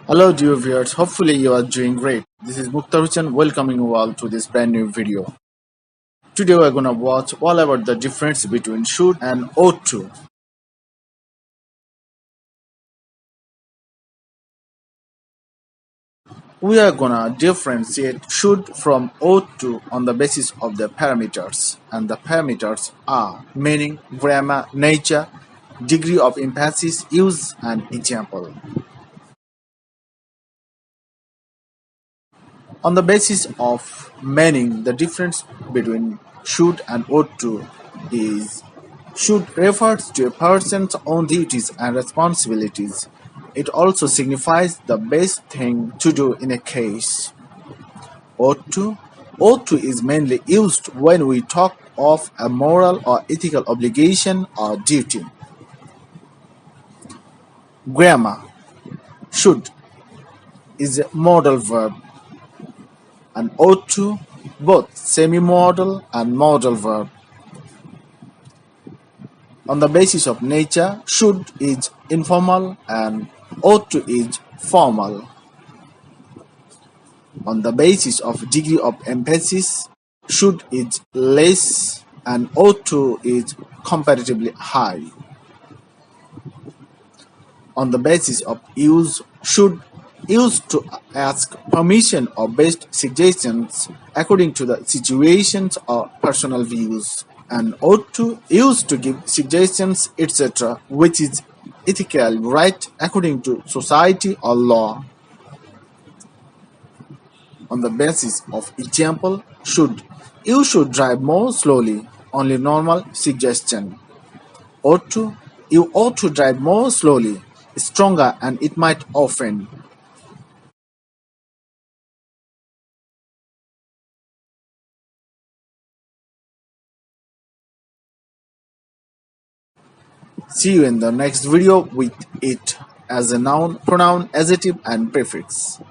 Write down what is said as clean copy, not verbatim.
Hello dear viewers, hopefully you are doing great. This is Mukhtaruchan welcoming you all to this brand new video. Today we are gonna watch all about the difference between should and ought to. We are gonna differentiate should from ought to on the basis of the parameters. And the parameters are meaning, grammar, nature, degree of emphasis, use and example. On the basis of meaning, the difference between should and ought to is should refers to a person's own duties and responsibilities. It also signifies the best thing to do in a case. Ought to ought to is mainly used when we talk of a moral or ethical obligation or duty. Grammar should is a modal verb and ought to both semi-modal and modal verb. On the basis of nature, should is informal and ought to is formal. On the basis of degree of emphasis, should is less and ought to is comparatively high. On the basis of use, should used to ask permission or best suggestions according to the situations or personal views, and ought to used to give suggestions, etc., which is ethical right according to society or law. On the basis of example, should you should drive more slowly, only normal suggestion. Ought to you ought to drive more slowly, stronger and it might offend. See you in the next video with it as a noun, pronoun, adjective and prefix.